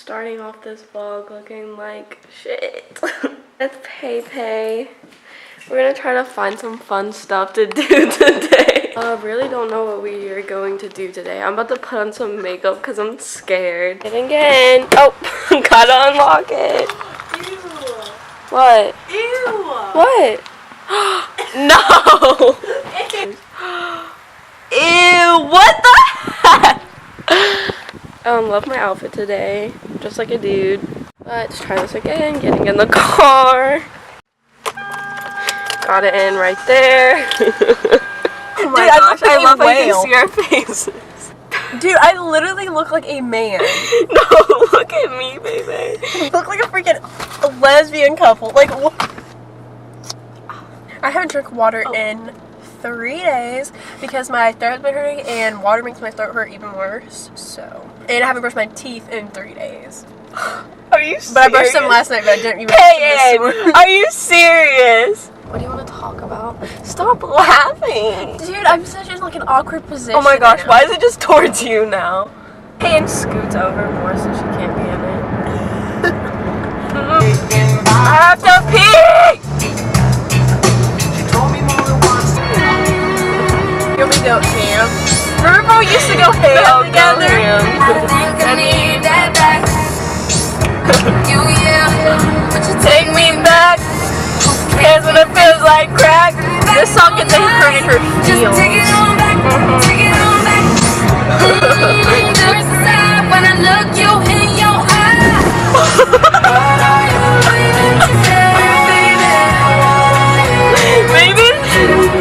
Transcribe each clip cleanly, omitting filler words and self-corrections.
Starting off this vlog looking like shit. It's Pay. We're gonna try to find some fun stuff to do today. I really don't know what we are going to do today. I'm about to put on some makeup because I'm scared. Again. Oh, gotta unlock it. Ew. What? Ew. What? No. Ew, what the heck? Love my outfit today. Just like a dude. Let's try this again. Getting in the car. Got it in right there. Oh my gosh, I love how you can see our faces. Dude, I literally look like a man. No, look at me, baby. I look like a freaking lesbian couple. Like, what? I haven't drank water in 3 days because my throat's been hurting and water makes my throat hurt even worse. So, and I haven't brushed my teeth in 3 days. Are you serious? But I brushed them last night, but I didn't even brush them. Are you serious? What do you want to talk about? Stop laughing. Dude, I'm such in like an awkward position. Oh my gosh, why is it just towards you now? Hey, and scoots over more so she can't be in it. I have to pee! You want me to go ham? Remember when we used to go ham together? I think I need that back. Would you take me back? Cause when it feels like crack. This song gets hurting her feels. Take it on back, take it on back. There's a side when I look you in your eye. What are you waiting to say, baby?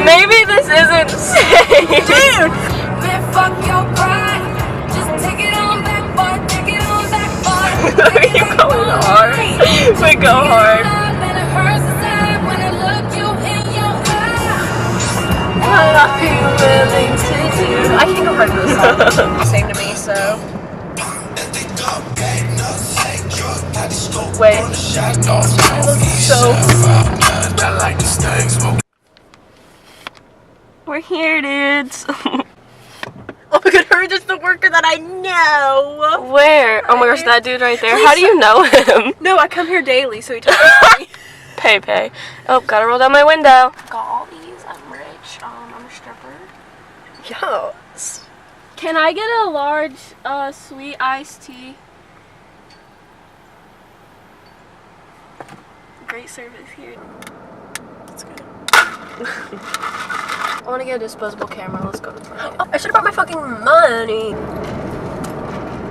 Maybe this isn't safe. Dude! Man, fuck your pride. Just take it on back, boy. Take it on back, boy. Are you going hard? We go hard. What are you willing to do? I can't go hard to this song. Sing to me, so. Wait. I look so. We're here, dudes. Oh my god, her just the worker that I know. Where? Oh my gosh, that dude right there. How do you know him? No, I come here daily, so he talks to me. Pay. Oh, gotta roll down my window. Got all these. I'm rich. I'm a stripper. Yes. Can I get a large, sweet iced tea? Great service here. That's good. I want to get a disposable camera. Let's go to Target. Oh, I should have brought my fucking money.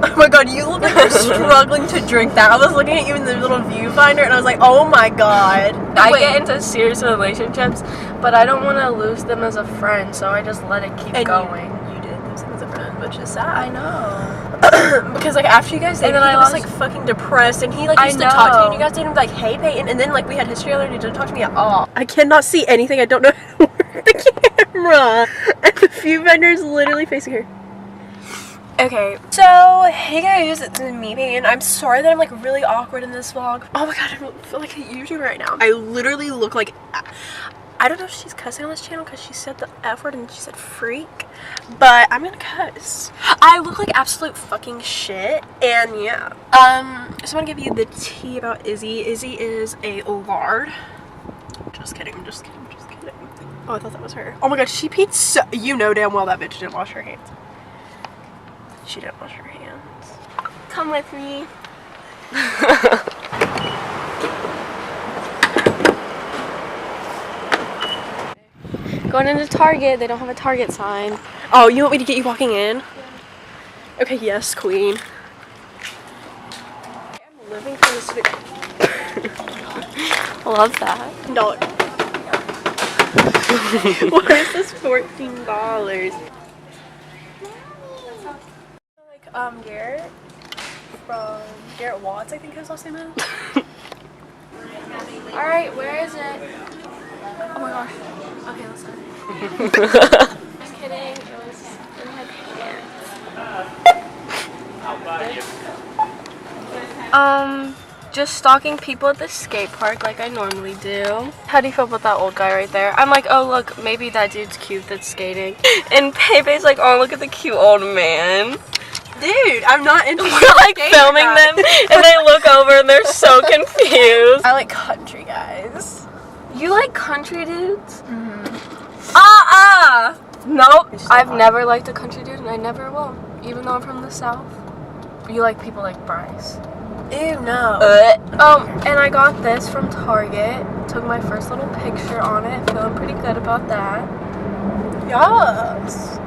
Oh my god, you look like you're struggling to drink that. I was looking at you in the little viewfinder and I was like, oh my god. I get into serious relationships, but I don't want to lose them as a friend, so I just let it keep going. You did lose him as a friend, which is sad. I know. Because like after you guys dated, And then he I was lost- like fucking depressed and he like I used to talk to you and you know. guys dated him like, hey Peyton, and then like we had history together and he didn't talk to me at all. I cannot see anything. I don't know how to work the camera. And the viewfinder's literally facing her. Okay, so hey guys, it's me, Peyton. I'm sorry that I'm like really awkward in this vlog. Oh my god, I feel like a YouTuber right now. I literally look like, I don't know if she's cussing on this channel because she said the F word and she said freak, but I'm gonna cuss. I look like absolute fucking shit, and yeah. So I'm gonna give you the tea about Izzy. Izzy is a lard. Just kidding. Oh, I thought that was her. Oh my god, she peed so, you know damn well that bitch didn't wash her hands. She didn't wash her hands. Come with me. Going into Target. They don't have a Target sign. Oh, you want me to get you walking in? Yeah. Okay, yes, queen. I'm living for this video. Love that. $1. Why is this $14? Like, Garrett from Garrett Watts, I think his last name is. Alright, where is it? Oh my gosh. Okay, let's go. Just kidding. It was in my pants. Just stalking people at the skate park like I normally do. How do you feel about that old guy right there? I'm like, oh look, maybe that dude's cute that's skating. And Pepe's like, oh look at the cute old man. Dude, I'm not into We're like filming them And they look over and they're so confused. I like country guys. You like country dudes? Mm-hmm. Nope. It's so I've hot. never liked a country dude and I never will. Even though I'm from the South. You like people like Bryce. Ew, no. And I got this from Target. Took my first little picture on it. Feeling pretty good about that. Yes.